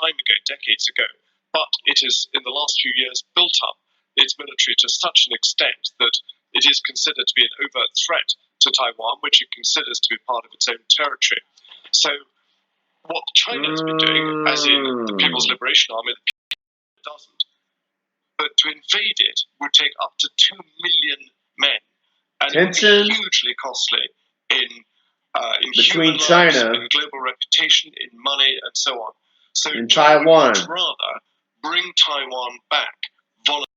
time ago, decades ago, but it has, in the last few years, built up its military to such an extent that it is considered to be an overt threat to Taiwan, which it considers to be part of its own territory. So what China has been doing, as in the People's Liberation Army, doesn't. But to invade it would take up to 2 million men, and it would be hugely costly in between human China, lives, in global reputation, in money, and so on. So in Taiwan, would rather bring Taiwan back voluntarily.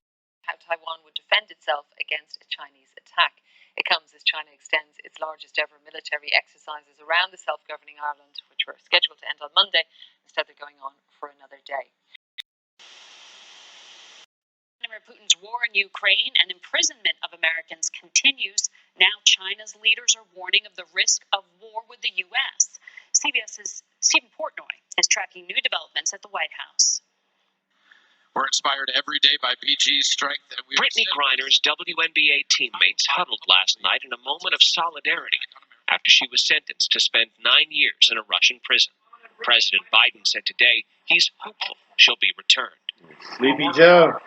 How Taiwan would defend itself against a Chinese attack. It comes as China extends its largest ever military exercises around the self-governing island, which were scheduled to end on Monday. Instead, they're going on for another day. Vladimir Putin's war in Ukraine and imprisonment of Americans continues. Now China's leaders are warning of the risk of war with the U.S. CBS's Stephen Portnoy is tracking new developments at the White House. We're inspired every day by BG's strength. And Brittany Griner's WNBA teammates huddled last night in a moment of solidarity after she was sentenced to spend 9 years in a Russian prison. President Biden said today he's hopeful she'll be returned. Sleepy Joe.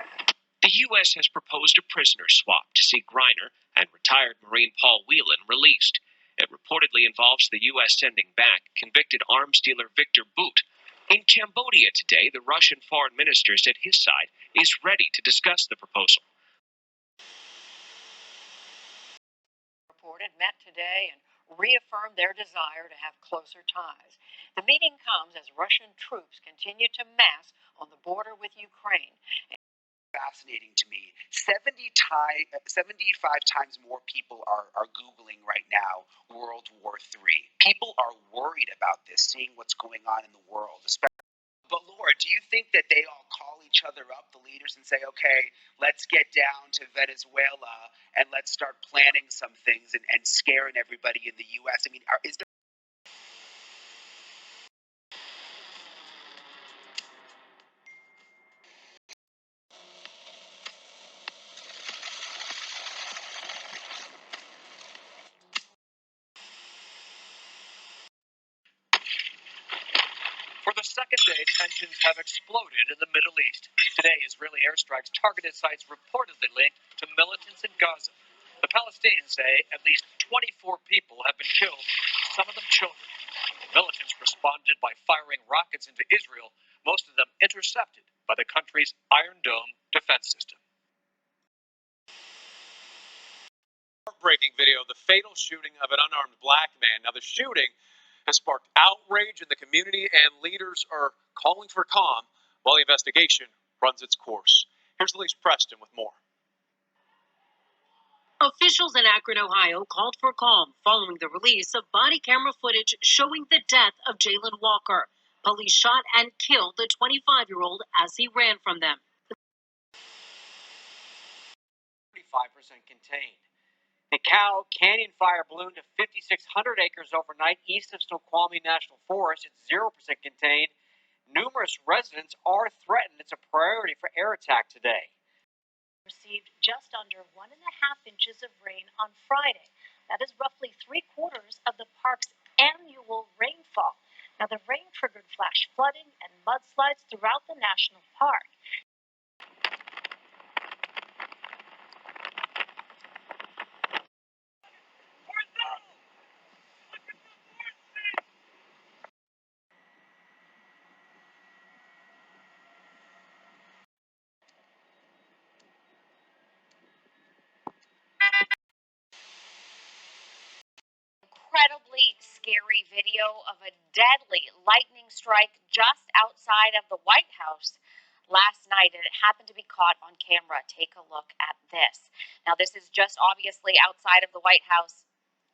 The U.S. has proposed a prisoner swap to see Griner and retired Marine Paul Whelan released. It reportedly involves the U.S. sending back convicted arms dealer Victor Bout. In Cambodia today, the Russian foreign minister said his side is ready to discuss the proposal. Reported met today and reaffirmed their desire to have closer ties. The meeting comes as Russian troops continue to mass on the border with Ukraine. Fascinating to me. 75 times more people are Googling right now World War III. People are worried about this, seeing what's going on in the world. But Laura, do you think that they all call each other up, the leaders, and say, okay, let's get down to Venezuela and let's start planning some things and scaring everybody in the U.S.? I mean, is there... For the second day, tensions have exploded in the Middle East. Today, Israeli airstrikes targeted sites reportedly linked to militants in Gaza. The Palestinians say at least 24 people have been killed, some of them children. Militants responded by firing rockets into Israel, most of them intercepted by the country's Iron Dome defense system. Heartbreaking video of the fatal shooting of an unarmed black man. Now, the shooting has sparked outrage in the community, and leaders are calling for calm while the investigation runs its course. Here's Elise Preston with more. Officials in Akron, Ohio called for calm following the release of body camera footage showing the death of Jalen Walker. Police shot and killed the 25-year-old as he ran from them. 35% contained. The Cow Canyon fire ballooned to 5,600 acres overnight east of Snoqualmie National Forest. It's 0% contained. Numerous residents are threatened. It's a priority for air attack today. Received just under 1.5 inches of rain on Friday. That is roughly 3/4 of the park's annual rainfall. Now, the rain triggered flash flooding and mudslides throughout the national park. Incredibly scary video of a deadly lightning strike just outside of the White House last night, and it happened to be caught on camera. Take a look at this. Now, this is just obviously outside of the White House,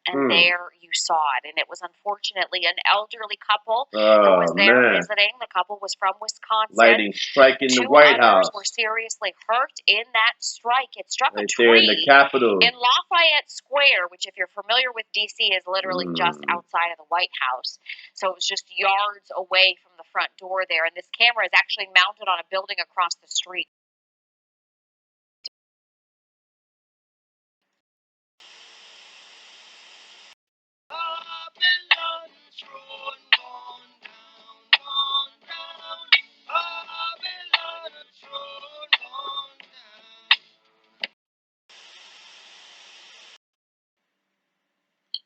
and there you saw it. And it was unfortunately an elderly couple who was there visiting. The couple was from Wisconsin. Lightning strike in the 2 White others House. were seriously hurt in that strike. It struck Right a tree there in the Capitol. in Lafayette Square, which, if you're familiar with D.C., is literally just outside of the White House. So it was just yards away from the front door there. And this camera is actually mounted on a building across the street.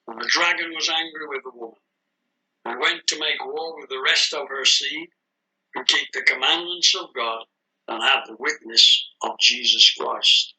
And the dragon was angry with the woman, and went to make war with the rest of her seed, who keep the commandments of God and have the witness of Jesus Christ.